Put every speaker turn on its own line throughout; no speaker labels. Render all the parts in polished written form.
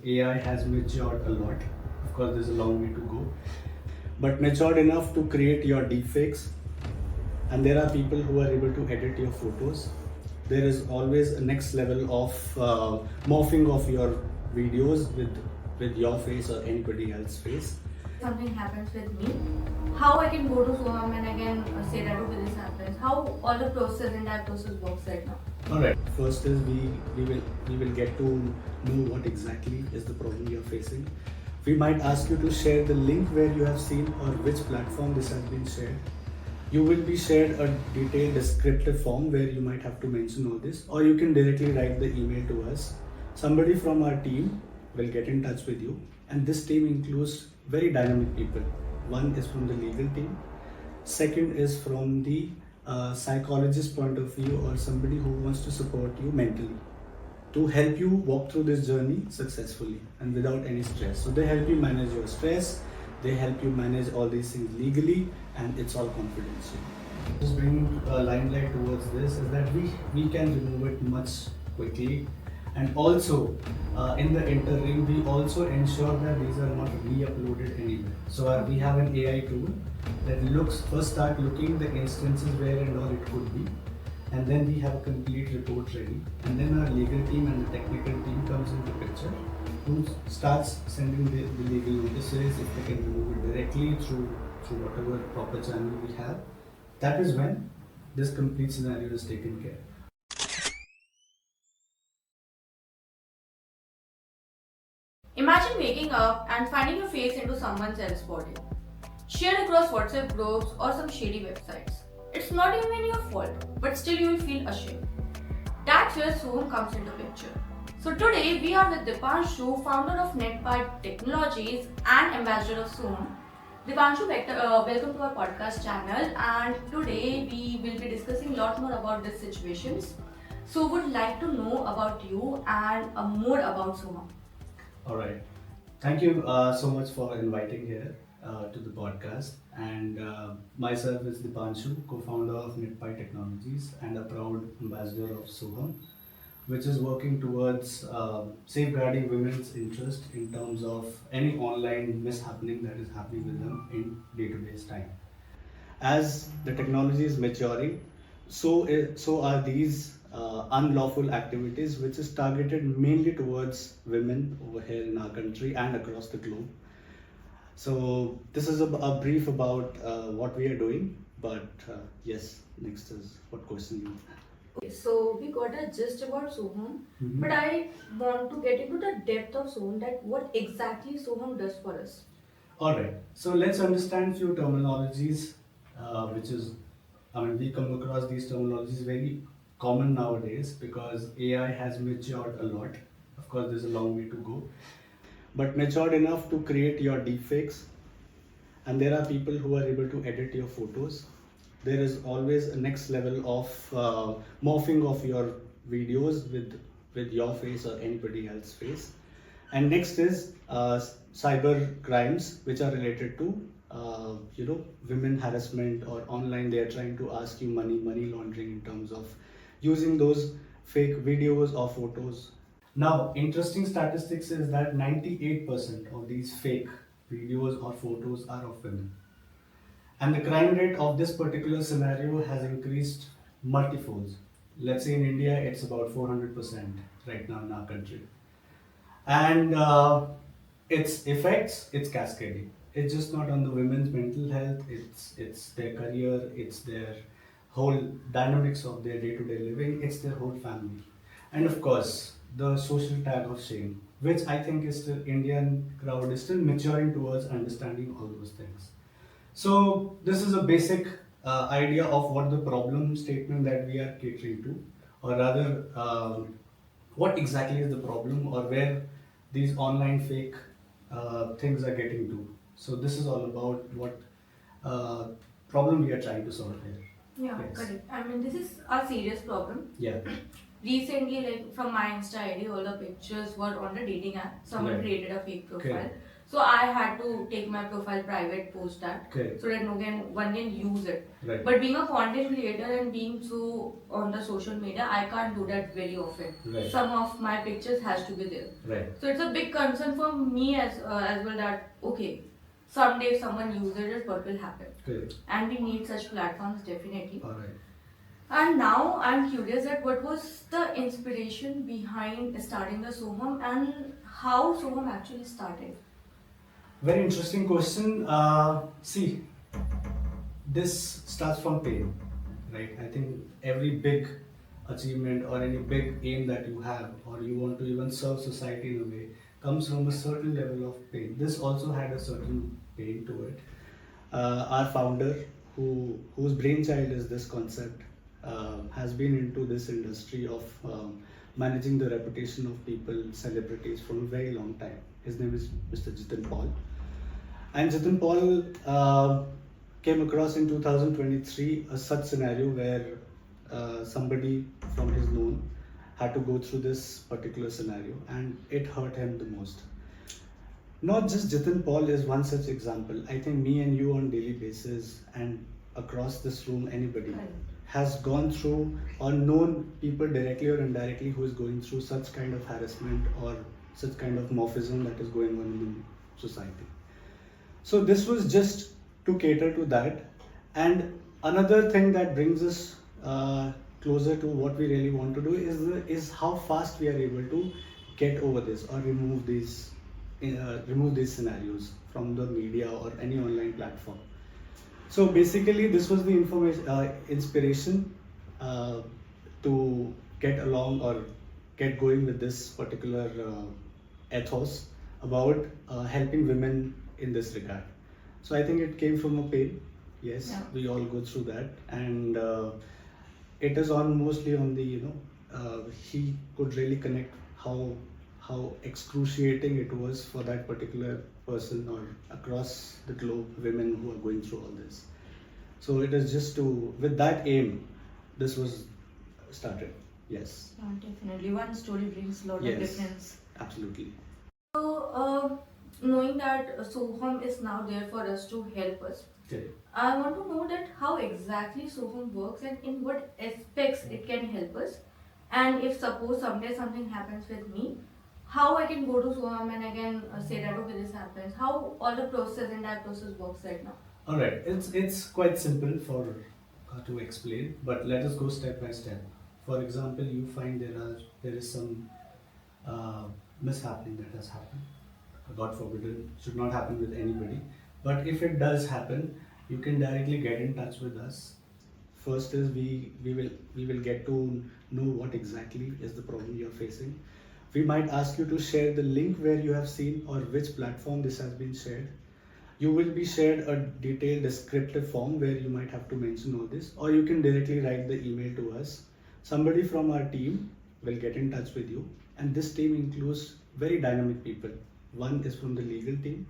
AI has matured a lot. Of course, there's a long way to go, but matured enough to create your deepfakes. And there are people who are able to edit your photos. There is always a next level of morphing of your videos with your face or anybody else's face.
Something happens with me, how I can go to Souham and I can say that okay this happens, how all the process and that process works right now.
Alright, first is we will get to know what exactly is the problem you are facing. We might ask you to share the link where you have seen or which platform this has been shared. You will be shared a detailed descriptive form where you might have to mention all this, or you can directly write the email to us. Somebody from our team will get in touch with you, and this team includes very dynamic people. One is from the legal team, second is from the psychologist point of view, or somebody who wants to support you mentally to help you walk through this journey successfully and without any stress. So they help you manage your stress, they help you manage all these things legally, and it's all confidential. Just bringing a limelight towards this is that we can remove it much quickly, and also in the interim we also ensure that these are not re-uploaded anywhere. So we have an AI tool that start looking the instances where and all it could be, and then we have a complete report ready, and then our legal team and the technical team comes into picture, who starts sending the legal notices if they can remove it directly through whatever proper channel we have. That is when this complete scenario is taken care.
Imagine waking up and finding your face into someone else's body, shared across WhatsApp groups or some shady websites. It's not even your fault, but still you will feel ashamed. That's where Souham comes into picture. So today we are with Dipanshu, founder of NetPart Technologies and ambassador of Souham. Dipanshu, welcome to our podcast channel, and today we will be discussing a lot more about these situations. So would like to know about you and more about Souham.
Alright. Thank you so much for inviting here to the podcast. And myself is Dipanshu, co-founder of NetPart Technologies and a proud ambassador of Souham, which is working towards safeguarding women's interest in terms of any online mishappening that is happening with them in day-to-day time. As the technology is maturing, so are these unlawful activities, which is targeted mainly towards women over here in our country and across the globe. So this is a brief about what we are doing, but yes, next is what question you have.
Okay, so we got a gist about Souham,
Mhm.
but I want to get into the depth of Souham, that what exactly Souham does for us.
Alright, so let's understand few terminologies, which is, I mean, we come across these terminologies very common nowadays because AI has matured a lot. Of course, there's a long way to go, but matured enough to create your deepfakes, and there are people who are able to edit your photos. There is always a next level of morphing of your videos with your face or anybody else's face. And next is cyber crimes, which are related to women harassment, or online they are trying to ask you money laundering in terms of using those fake videos or photos. Now, interesting statistics is that 98% of these fake videos or photos are of women. And the crime rate of this particular scenario has increased multifolds. Let's say in India, it's about 400% right now in our country. And its effects, it's cascading. It's just not on the women's mental health, it's their career, it's their whole dynamics of their day-to-day living, it's their whole family. And of course, the social tag of shame, which I think is still, Indian crowd is still maturing towards understanding all those things. So this is a basic idea of what the problem statement that we are catering to, or rather, what exactly is the problem, or where these online fake things are getting to. So this is all about what problem we are trying to solve here.
Yeah,
Yes.
correct. I mean, this is a serious problem.
Yeah.
Recently, like from my Insta ID, all the pictures were on the dating app. Someone
Right.
created a fake profile.
Okay.
So I had to take my profile private, post that,
Okay.
so that one can use it.
Right.
But being a content creator and being so on the social media, I can't do that very often.
Right.
Some of my pictures has to be there.
Right.
So it's a big concern for me as well that okay, someday if someone uses it, what will happen?
Okay.
And we need such platforms definitely.
All right.
And now I'm curious that what was the inspiration behind starting the Souham and how Souham actually started?
Very interesting question. See, this starts from pain, right? I think every big achievement or any big aim that you have, or you want to even serve society in a way, comes from a certain level of pain. This also had a certain pain to it. Our founder, whose brainchild is this concept, has been into this industry of managing the reputation of people, celebrities, from a very long time. His name is Mr. Jitin Paul. And Jitin Paul came across in 2023 a such scenario where somebody from his known had to go through this particular scenario, and it hurt him the most. Not just Jitin Paul is one such example. I think me and you on daily basis, and across this room, anybody has gone through or known people directly or indirectly who is going through such kind of harassment or such kind of morphism that is going on in the society. So this was just to cater to that. And another thing that brings us closer to what we really want to do is how fast we are able to get over this or remove these scenarios from the media or any online platform. So basically, this was the inspiration to get along or get going with this particular ethos about helping women in this regard. So I think it came from a pain. Yes, yeah. We all go through that, and it is on mostly on the he could really connect how excruciating it was for that particular person or across the globe, women who are going through all this. So it is just with that aim, this was started. Yes.
Yeah, definitely. One story brings a lot of difference.
Absolutely.
So, knowing that Souham is now there for us to help us,
okay.
I want to know that how exactly Souham works and in what aspects it can help us. And if suppose someday something happens with me, how I can go to Souham and I can say that okay, this happens. How all the entire process works right now.
All right, it's quite simple for to explain, but let us go step by step. For example, you find there is some mishappening that has happened. God forbid, it should not happen with anybody. But if it does happen, you can directly get in touch with us. First is we will get to know what exactly is the problem you are facing. We might ask you to share the link where you have seen or which platform this has been shared. You will be shared a detailed descriptive form where you might have to mention all this, or you can directly write the email to us. Somebody from our team will get in touch with you, and this team includes very dynamic people. One is from the legal team,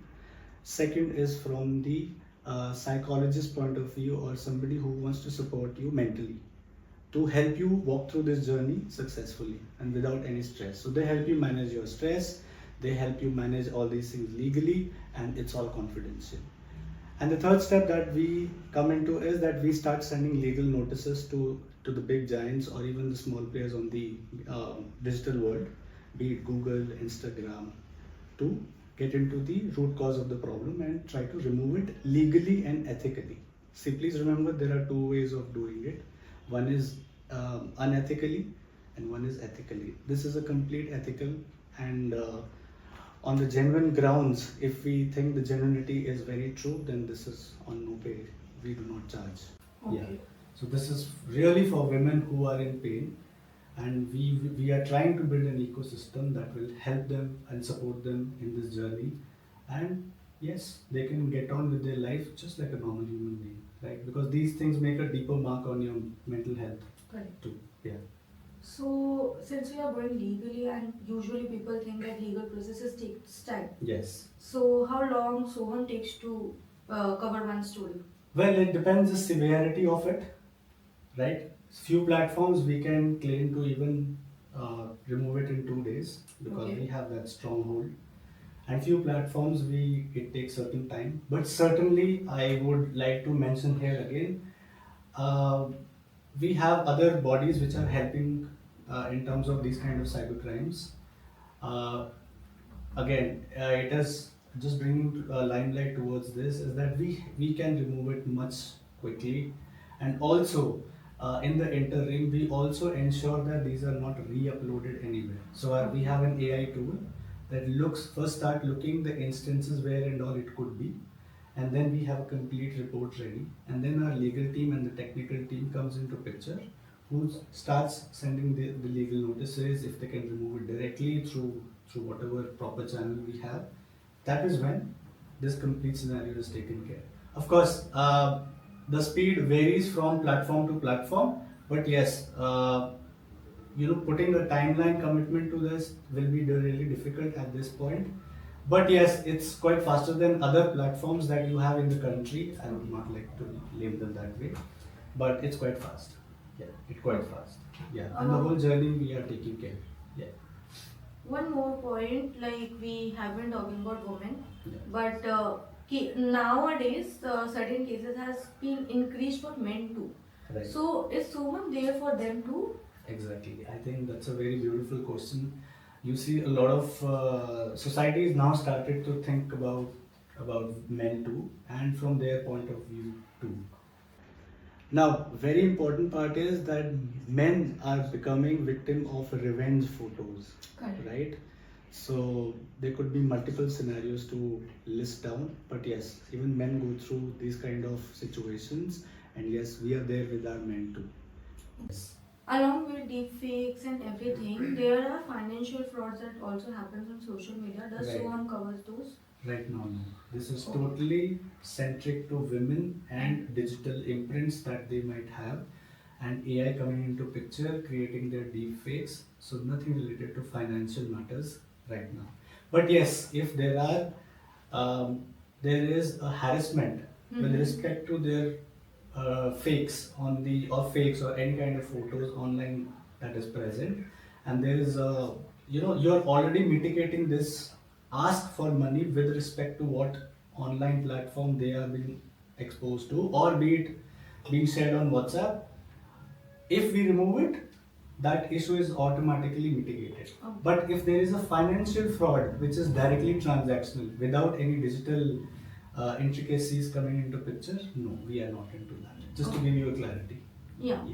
second is from the psychologist point of view, or somebody who wants to support you mentally to help you walk through this journey successfully and without any stress. So they help you manage your stress, they help you manage all these things legally, and it's all confidential. And the third step that we come into is that we start sending legal notices to the big giants or even the small players on the digital world, be it Google, Instagram, to get into the root cause of the problem and try to remove it legally and ethically. See, please remember there are two ways of doing it. One is unethically and one is ethically. This is a complete ethical and on the genuine grounds. If we think the genuinity is very true, then this is on no pay. We do not charge.
Okay.
Yeah. So this is really for women who are in pain, and we are trying to build an ecosystem that will help them and support them in this journey. And yes, they can get on with their life just like a normal human being, right? Because these things make a deeper mark on your mental health.
Correct.
Too. Yeah.
So, since we are going legally, and usually people think that legal processes take time.
Yes.
So, how long Souham takes to cover one story?
Well, it depends the severity of it, right? Few platforms we can claim to even remove it in 2 days because
Okay.
we have that stronghold. And few platforms it takes certain time. But certainly I would like to mention here again, uh, we have other bodies which are helping in terms of these kind of cyber crimes. Uh, Again, it is just bringing limelight towards this is that we can remove it much quickly, and also in the interim we also ensure that these are not re-uploaded anywhere. So we have an AI tool that start looking the instances where and all it could be, and then we have a complete report ready, and then our legal team and the technical team comes into picture, who starts sending the legal notices if they can remove it directly through whatever proper channel we have. That is when this complete scenario is taken care. Of course, the speed varies from platform to platform, but yes, putting a timeline commitment to this will be really difficult at this point. But yes, it's quite faster than other platforms that you have in the country. I would not like to label them that way, but it's quite fast. Yeah, it's quite fast. Yeah, and the whole journey we are taking care. Yeah.
One more point, like we have been talking about women,
Yeah.
but nowadays certain cases has been increased for men too.
Right.
So is Souham there for them too?
Exactly. I think that's a very beautiful question. You see, a lot of societies now started to think about men too, and from their point of view too. Now, very important part is that men are becoming victim of revenge photos,
Correct.
right? So there could be multiple scenarios to list down, but yes, even men go through these kind of situations, and yes, we are there with our men too. Yes.
Along with deepfakes and everything, there are financial frauds that also happens on social media. Does
Right.
Souham covers those?
Right now, no. This is
Okay.
totally centric to women and digital imprints that they might have, and AI coming into picture, creating their deep fakes. So nothing related to financial matters right now. But yes, if there is a harassment with respect to their fakes fakes or any kind of photos online that is present, and there is a you're already mitigating this ask for money with respect to what online platform they are being exposed to, or be it being shared on WhatsApp. If we remove it, that issue is automatically mitigated.
Okay.
But if there is a financial fraud which is directly transactional without any digital intricacies coming into picture, no, we are not into that. Just to give you a clarity.
Yeah.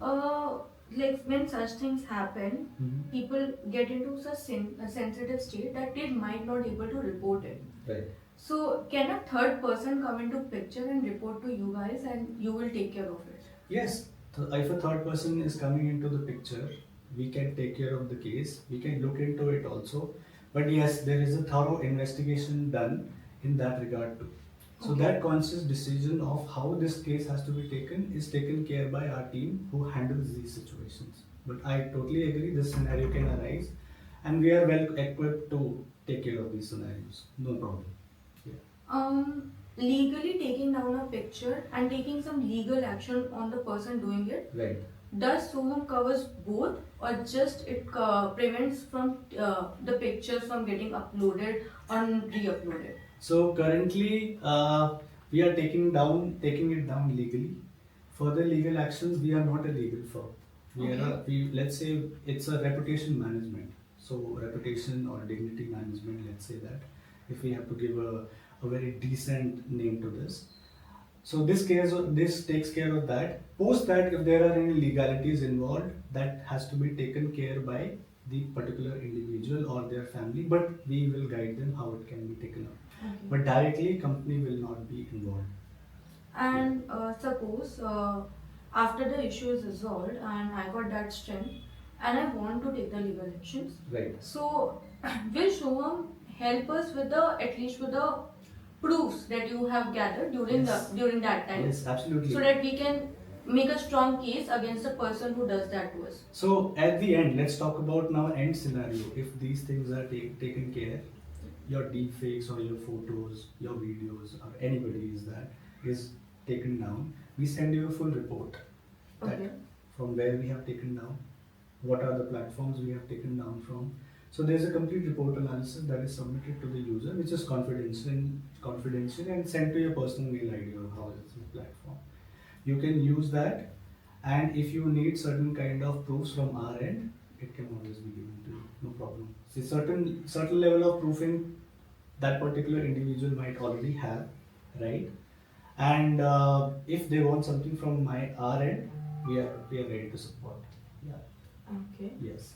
Uh, like when such things happen,
Mhm.
people get into such a sensitive state that they might not able to report it.
Right.
So can a third person come into picture and report to you guys, and you will take care of it?
Yes, if a third person is coming into the picture, we can take care of the case. We can look into it also. But yes, there is a thorough investigation done in that regard too. So
Okay.
that conscious decision of how this case has to be taken is taken care by our team who handles these situations. But I totally agree this scenario can arise, and we are well equipped to take care of these scenarios. No problem. Yeah.
Legally taking down a picture and taking some legal action on the person doing it.
Right.
Does Souham covers both, or just it prevents from the pictures from getting uploaded or re-uploaded?
So currently, we are taking it down legally. Further legal actions, we are not a legal firm. Let's say it's a reputation management. So reputation or dignity management, let's say that, if we have to give a very decent name to this. So this takes care of that. Post that, if there are any legalities involved, that has to be taken care by the particular individual or their family, but we will guide them how it can be taken up.
Okay.
But directly, company will not be involved.
And suppose after the issue is resolved and I got that strength and I want to take the legal actions.
Right.
So will Souham help us with at least with the proofs that you have gathered
Yes.
during that time?
Yes, absolutely.
So that we can make a strong case against the person who does that to us.
So at the end, let's talk about now end scenario. If these things are taken care, your deepfakes or your photos, your videos, or anybody is taken down, we send you a full report.
Okay.
That from where we have taken down, what are the platforms we have taken down from. So there's a complete report analysis that is submitted to the user, which is confidential and sent to your personal mail ID or how it's the platform. You can use that, and if you need certain kind of proofs from our end, it can always be given to you, no problem. See, certain level of proofing that particular individual might already have, right? And if they want something from my our end, we are ready to support. Yeah.
Okay.
Yes.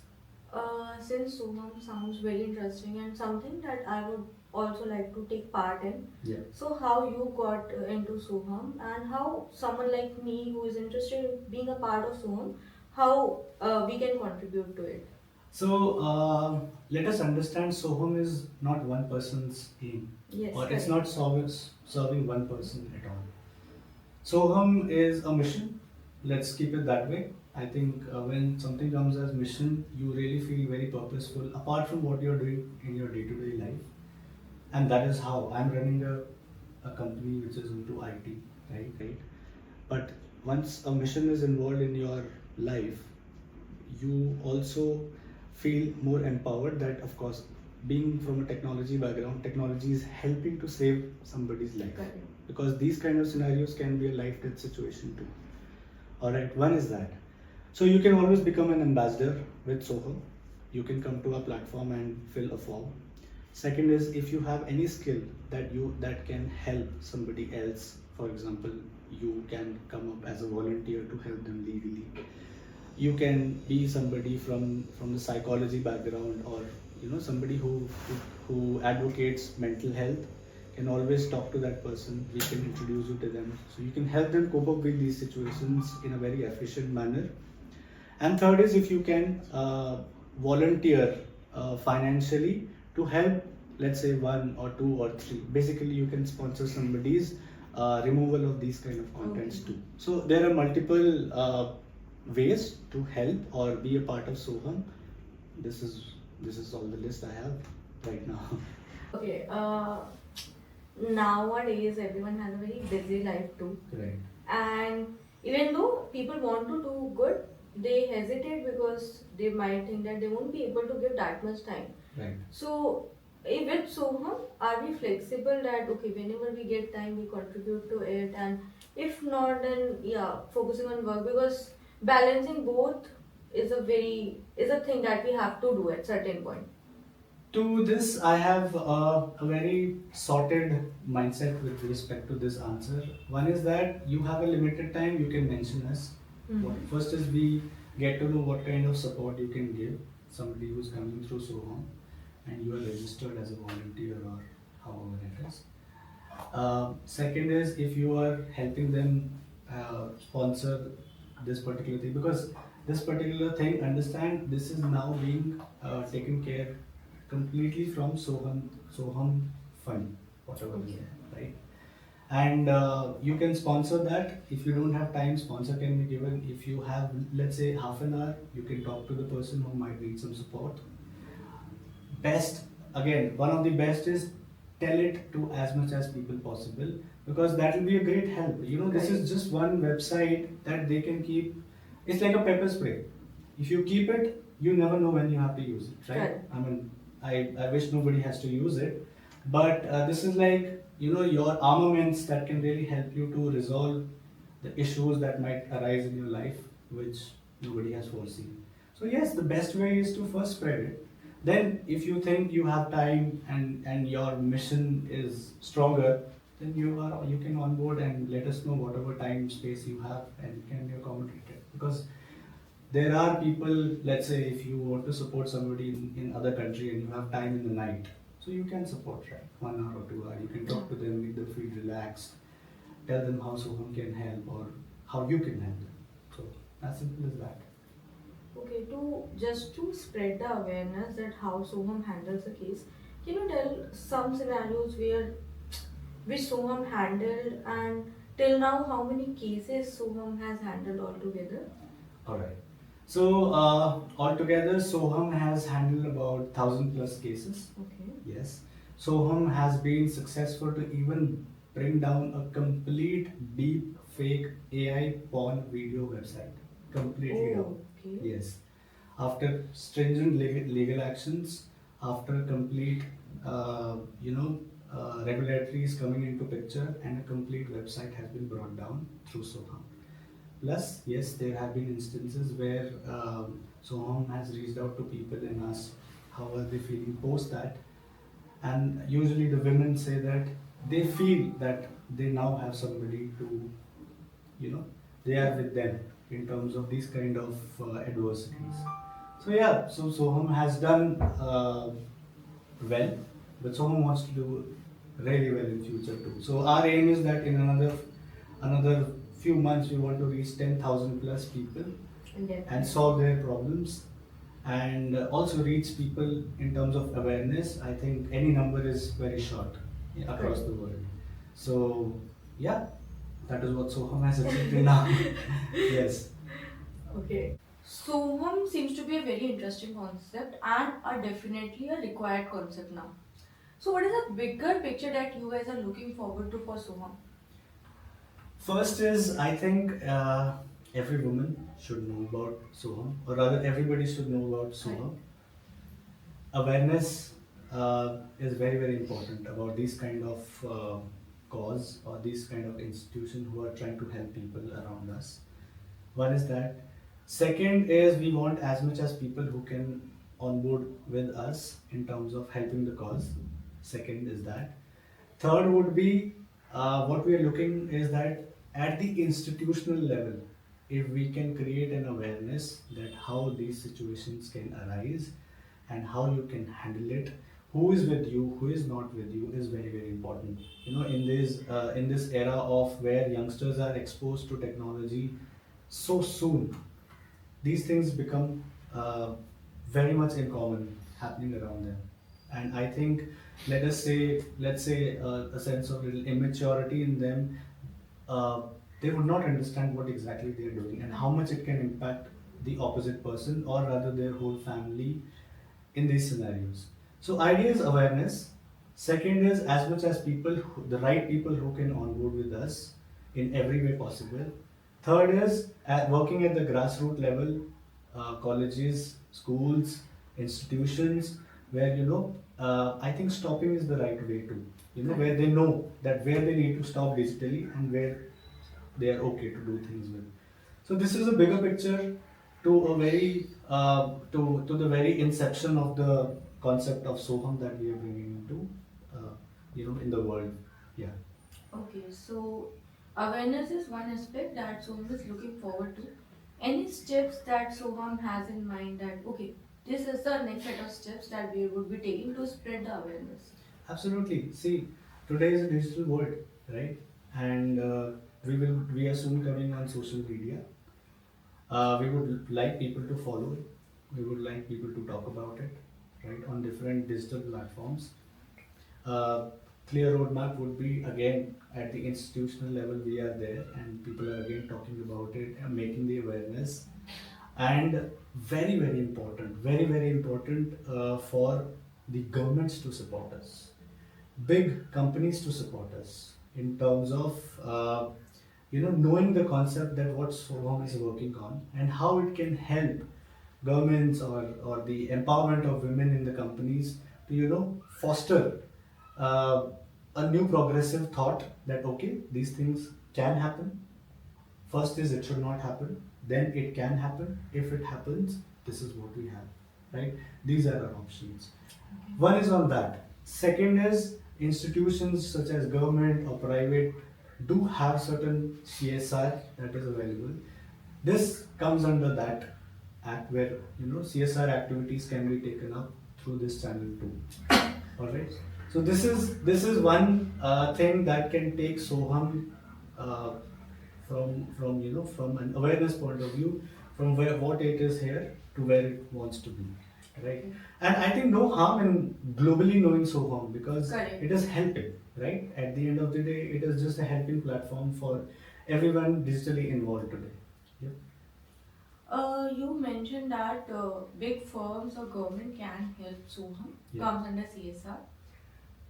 Since Souham sounds very interesting and something that I would also like to take part in.
Yeah.
So, how you got into Souham and how someone like me who is interested in being a part of Souham, how we can contribute to it?
So let us understand Sohum is not one person's aim,
Yes,
or it's
correct.
not serving one person at all. Sohum is a mission. Let's keep it that way. I think when something comes as mission, you really feel very purposeful apart from what you're doing in your day-to-day life. And that is how I'm running a company which is into IT, right? But once a mission is involved in your life, you also feel more empowered that, of course, being from a technology background, technology is helping to save somebody's life.
Correct.
Because these kind of scenarios can be a life death situation too. All right, one is that. So you can always become an ambassador with Soham. You can come to our platform and fill a form. Second is, if you have any skill that can help somebody else, for example, you can come up as a volunteer to help them legally. You can be somebody from the psychology background, or somebody who advocates mental health, can always talk to that person. We can introduce you to them, so you can help them cope up with these situations in a very efficient manner. And third is, if you can volunteer financially to help, let's say, one or two or three. Basically, you can sponsor somebody's removal of these kind of contents
Okay.
too. So there are multiple ways to help or be a part of Soham. This is all the list I have right now.
Okay. Nowadays, everyone has a very busy life too.
Right.
And even though people want to do good, they hesitate because they might think that they won't be able to give that much time.
Right.
So, with Soham, are we flexible that okay, whenever we get time, we contribute to it, and if not, then yeah, focusing on work, because balancing both is a thing that we have to do at certain point.
To this, I have a very sorted mindset with respect to this answer. One is that you have a limited time, you can mention us. First is, we get to know what kind of support you can give somebody who's coming through Soham, and you are registered as a volunteer or however it is. Second is, if you are helping them sponsor this particular thing, because this particular thing, understand, this is now being taken care completely from Soham fund, whatever is there, right? And you can sponsor that. If you don't have time, sponsor can be given. If you have, let's say, half an hour, you can talk to the person who might need some support. Best, again, one of the best is, tell it to as much as people possible, because that will be a great help. This
Right.
is just one website that they can keep. It's like a pepper spray. If you keep it, you never know when you have to use it, right?
Right.
I mean, I wish nobody has to use it, but this is like, your armaments that can really help you to resolve the issues that might arise in your life, which nobody has foreseen. So yes, the best way is to first spread it. Then, if you think you have time and your mission is stronger, then you can onboard and let us know whatever time space you have, and it can be accommodated. Because there are people, let's say, if you want to support somebody in other country and you have time in the night, so you can support, right? 1 hour or 2 hours. You can talk to them, make them feel relaxed, tell them how Soham can help or how you can help them. So as simple as that.
Okay, to spread the awareness that how Soham handles the case, can you tell some scenarios which Soham handled, and till now how many cases Soham has handled altogether?
Alright. So altogether, Soham has handled about 1,000+ cases.
Okay.
Yes. Soham has been successful to even bring down a complete deep fake AI porn video website. Completely down.
Okay.
Yes. after stringent legal actions, after complete, you know, regulatories coming into picture, and a complete website has been brought down through Souham. Plus, yes, there have been instances where Souham has reached out to people and asked how are they feeling post that, and usually the women say that they feel that they now have somebody to, you know, they are with them in terms of these kind of adversities. So yeah, so Soham has done well, but Soham wants to do really well in future too. So our aim is that in another few months we want to reach 10,000 plus people and solve their problems, and also reach people in terms of awareness. I think any number is very short across the world. So yeah, that is what Soham has achieved till now. Yes.
Okay. Souham seems to be a very interesting concept and are definitely a required concept now. So, what is the bigger picture that you guys are looking forward to for Souham?
First is, I think every woman should know about Soham, or rather everybody should know about Soham. Awareness is very very important about these kind of cause or these kind of institutions who are trying to help people around us. One is that. Second is we want as much as people who can onboard with us in terms of helping the cause. Second is that. Third would be what we are looking is that at the institutional level, if we can create an awareness that how these situations can arise and how you can handle it, who is with you, who is not with you is very very important. You know, in this era of where youngsters are exposed to technology so soon, these things become very much in common happening around them. And I think, let's say a sense of little immaturity in them, uh, they would not understand what exactly they are doing and how much it can impact the opposite person or rather their whole family in these scenarios. So idea is awareness. Second is as much as people, the right people who can onboard with us in every way possible. Third is working at the grassroots level, colleges, schools, institutions, where I think stopping is the right way to, where they know that where they need to stop digitally and where they are okay to do things with. So this is a bigger picture to a very to the very inception of the concept of Soham that we are bringing into in the world. Yeah.
Okay, so awareness is one aspect that Soham is looking forward to. Any steps that Soham has in mind that, okay, this is the next set of steps that we would be taking to spread the awareness?
Absolutely. See, today is a digital world, right? And we are soon coming on social media. We would like people to follow it. We would like people to talk about it, right, on different digital platforms. Uh, Clear roadmap would be again at the institutional level. We are there, and people are again talking about it and making the awareness. And very very important for the governments to support us, big companies to support us in terms of knowing the concept that what Souham is working on and how it can help governments or the empowerment of women in the companies to foster uh, a new progressive thought that okay, these things can happen. First is it should not happen, then it can happen. If it happens, this is what we have, right? These are our options. One is on that. Second is institutions such as government or private do have certain CSR that is available. This comes under that act where CSR activities can be taken up through this channel too. All right. So this is one thing that can take Soham uh, from an awareness point of view, from where what it is here to where it wants to be, right? And I think no harm in globally knowing Soham because
Correct.
it is helping, right? At the end of the day, it is just a helping platform for everyone digitally involved today. Yep.
You mentioned that big firms or government can help Souham,
Yeah.
comes under CSR.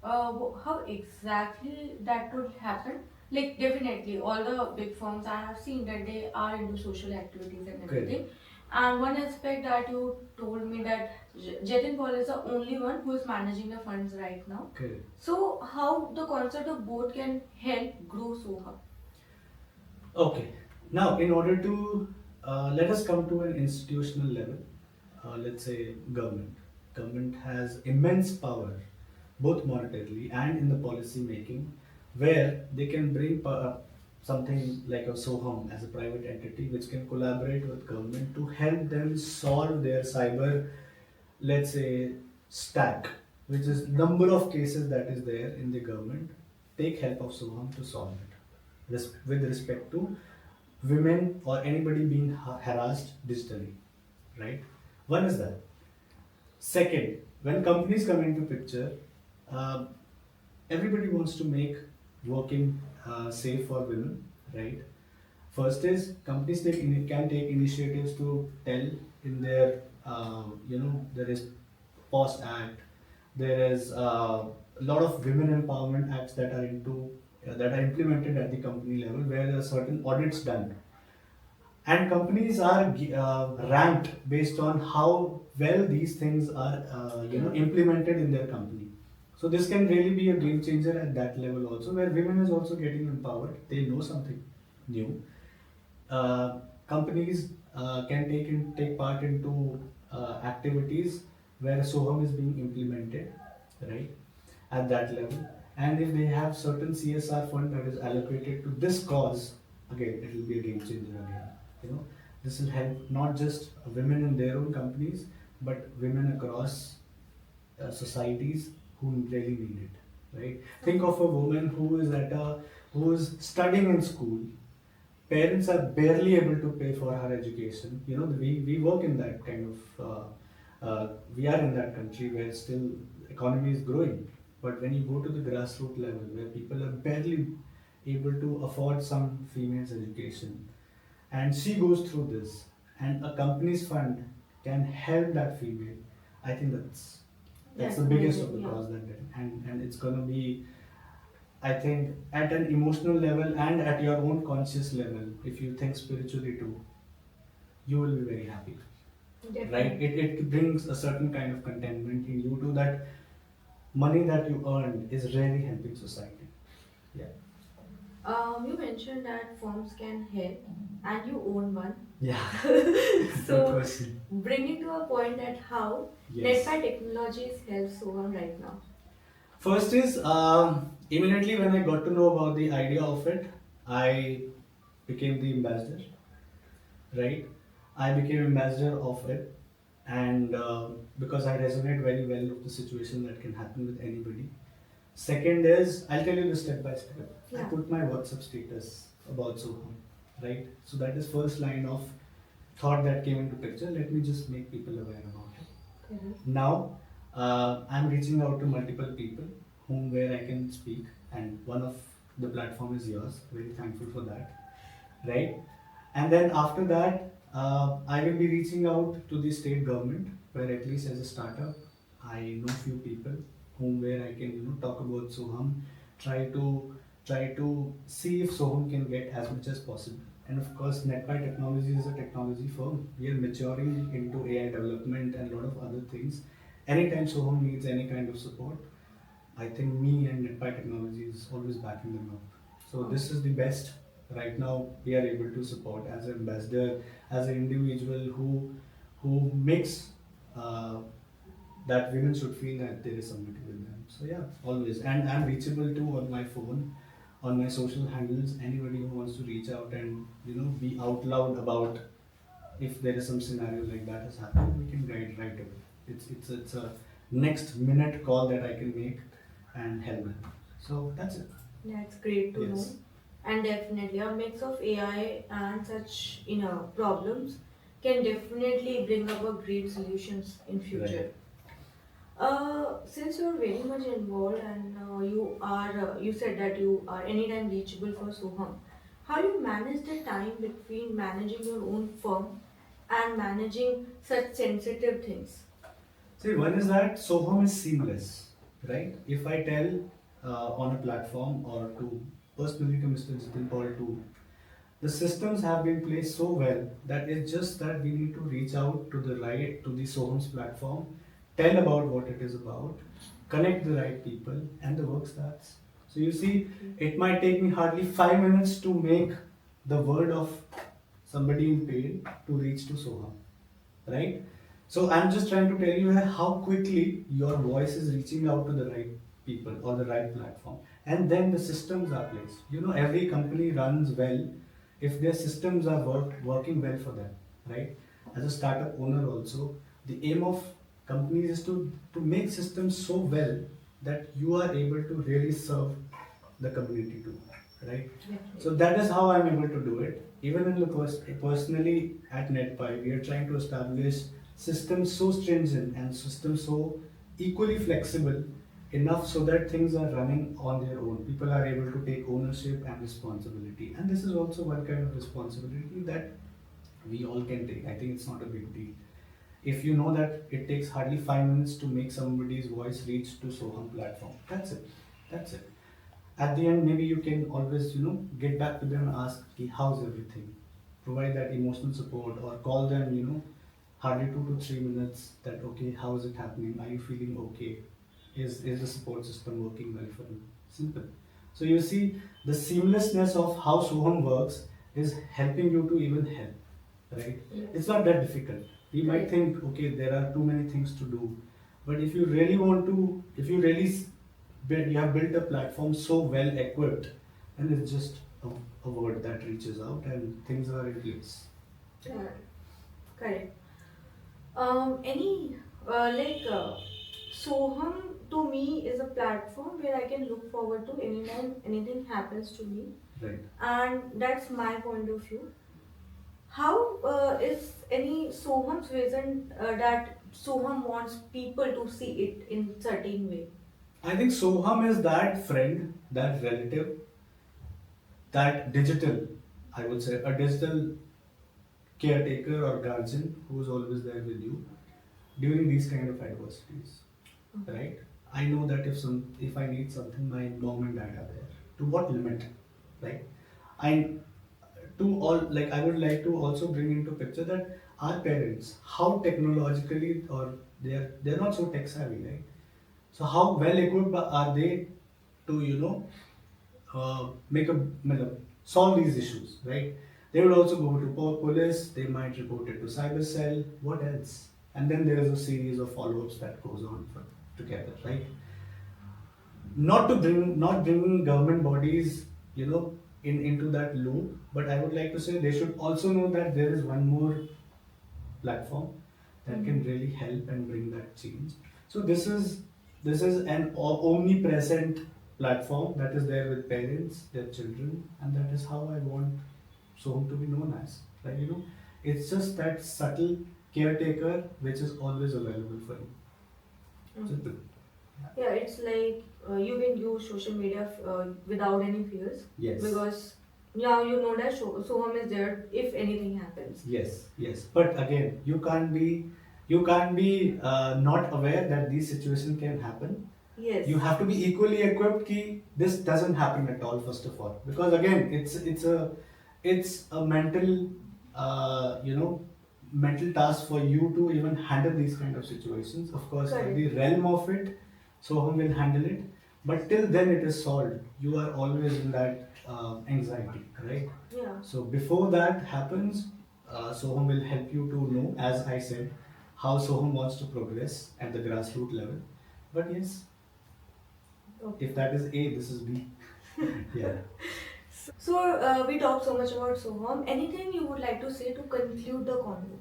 How exactly that would happen? Like definitely, all the big firms I have seen that they are into social activities and
Good.
everything. And one aspect that you told me that Jatin Paul is the only one who is managing the funds right now.
Okay.
So how the concept of both can help grow Soha?
Okay. Now, in order to let us come to an institutional level, let's say government. Government has immense power, both monetarily and in the policy making, where they can bring something like a SOHUM as a private entity, which can collaborate with government to help them solve their cyber, let's say, stack, which is number of cases that is there in the government. Take help of SOHUM to solve it with respect to women or anybody being harassed digitally, right? One is that. Second, when companies come into picture, uh, everybody wants to make working safe for women, right? First is companies can take initiatives to tell in their, there is POS Act, there is a lot of women empowerment acts that are that are implemented at the company level where there are certain audits done, and companies are ranked based on how well these things are implemented in their company. So this can really be a game changer at that level also, where women is also getting empowered, they know something new. Companies can take part into activities where SOHUM is being implemented, right, at that level. And if they have certain CSR fund that is allocated to this cause, again, it will be a game changer again. You know, this will help not just women in their own companies, but women across societies who really need it, right? Think of a woman who is studying in school. Parents are barely able to pay for her education. You know, we work in that kind of, we are in that country where still economy is growing. But when you go to the grassroots level where people are barely able to afford some female's education, and she goes through this, and a company's fund can help that female, I think that's the biggest of the cause that and it's gonna be, I think, at an emotional level and at your own conscious level, if you think spiritually too, you will be very happy. Definitely. Right? It brings a certain kind of contentment in you too, that money that you earn is really helping society. Yeah.
You mentioned that firms can help, and you own one.
Yeah.
So,
Good question.
bringing to a point that how
Yes.
NetPy Technologies help Soham right now.
First is immediately when I got to know about the idea of it, I became the ambassador, right? I became ambassador of it, and because I resonate very well with the situation that can happen with anybody. Second is, I'll tell you the step by step. I put my WhatsApp status about Souham, right? So that is first line of thought that came into picture. Let me just make people aware about it. Now, I'm reaching out to multiple people whom where I can speak, and one of the platform is yours. Very thankful for that, right? And then after that, I will be reaching out to the state government, where at least as a startup, I know few people whom where I can talk about Soham, try to see if Soham can get as much as possible. And of course, NetPy Technology is a technology firm. We are maturing into AI development and a lot of other things. Anytime Soham needs any kind of support, I think me and NetPy Technology is always backing them up. So this is the best right now we are able to support as an ambassador, as an individual who makes that women should feel that there is somebody with them. So yeah, always. And I'm reachable too on my phone, on my social handles. Anybody who wants to reach out and be out loud about if there is some scenario like that has happened, we can guide right away. It's a next minute call that I can make and help them. So that's it.
That's great to know. And definitely, a mix of AI and such problems can definitely bring up a great solutions in future.
Right.
Since you're very much involved and you said that you are anytime reachable for Soham, how do you manage the time between managing your own firm and managing such sensitive things?
See, one is that Soham is seamless, right? If I tell on a platform or to personally to Mr. Jitin Paul to The systems have been placed so well that it's just that we need to reach out to the right, to the Sohum's platform, tell about what it is about, connect the right people, and the work starts. So you see, it might take me hardly 5 minutes to make the word of somebody in pain to reach to Soham, right? So I'm just trying to tell you how quickly your voice is reaching out to the right people or the right platform, and then the systems are placed. You know, every company runs well if their systems are working well for them, right? As a startup owner, also the aim of companies is to make systems so well that you are able to really serve the community too, right? So that is how I'm able to do it. Even in the personally at NetPy, we are trying to establish systems so stringent and systems so equally flexible enough so that things are running on their own. People are able to take ownership and responsibility, and this is also one kind of responsibility that we all can take. I think it's not a big deal. If you know that it takes hardly 5 minutes to make somebody's voice reach to Soham platform, that's it. That's it. At the end, maybe you can always, get back to them and ask, "Ki, how's everything?" Provide that emotional support or call them, hardly 2 to 3 minutes that, okay, how is it happening? Are you feeling okay? Is the support system working well for you? Simple. So you see, the seamlessness of how Soham works is helping you to even help, right?
Yes.
It's not that difficult. We might
Right.
think, okay, there are too many things to do, but if you really want to, if you really you have built a platform so well equipped, and it's just a word that reaches out and things are in place.
Yeah, correct. Any like Soham to me is a platform where I can look forward to anytime anything happens to me,
Right.
and that's my point of view. How is any Soham's vision that Soham wants people to see it in certain way?
I think Soham is that friend, that relative, that digital, I would say, a digital caretaker or guardian who's always there with you during these kind of adversities, right? I know that if I need something, my mom and dad are there. To what limit, right? I to all like I would like to also bring into picture that our parents, how technologically or they're not so tech savvy, right? So how well equipped are they to make a solve these issues, right? They would also go to police. They might report it to cyber cell. What else? And then there is a series of follow-ups that goes on together, right? Not bringing government bodies, into that loop, but I would like to say they should also know that there is one more platform that can really help and bring that change. So this is an omnipresent platform that is there with parents, their children, and that is how I want Soham to be known as. Like, it's just that subtle caretaker which is always available for you. Simple.
Yeah, it's like you can use social media without any fears.
Yes.
Because now you know that Soham is there if anything happens.
Yes, yes. But again, you can't be not aware that these situations can happen.
Yes.
You have to be equally equipped ki this doesn't happen at all, first of all, because again it's a mental task for you to even handle these kind of situations. Of course,
Correct.
at the realm of it, Soham will handle it, but till then it is solved. You are always in that anxiety, right?
Yeah.
So before that happens, Soham will help you to know, as I said, how Soham wants to progress at the grassroots level. But yes,
Okay.
if that is A, this is B. Yeah.
So we talked so much about Soham. Anything you would like to say to conclude the convo?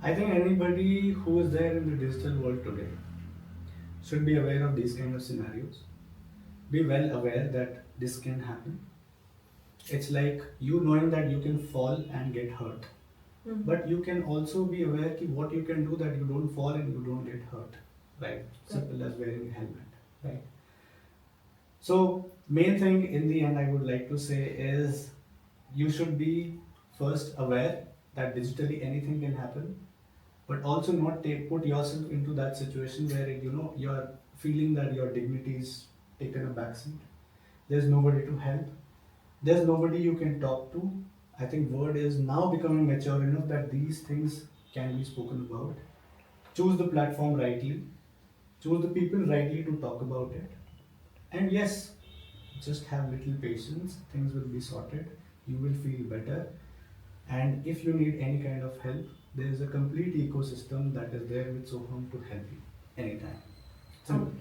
I think anybody who is there in the digital world today should be aware of these kind of scenarios. Be well aware that this can happen. It's like you knowing that you can fall and get hurt. But you can also be aware that what you can do that you don't fall and you don't get hurt. Right? Simple as wearing a helmet. Right? So main thing in the end I would like to say is you should be first aware that digitally anything can happen, but also not put yourself into that situation where you're feeling that your dignity is taken a backseat. There's nobody to help. There's nobody you can talk to. I think word is now becoming mature enough that these things can be spoken about. Choose the platform rightly, choose the people rightly to talk about it. And yes, just have little patience, things will be sorted, you will feel better. And if you need any kind of help, there is a complete ecosystem that is there with Sohum to help you anytime. Simple.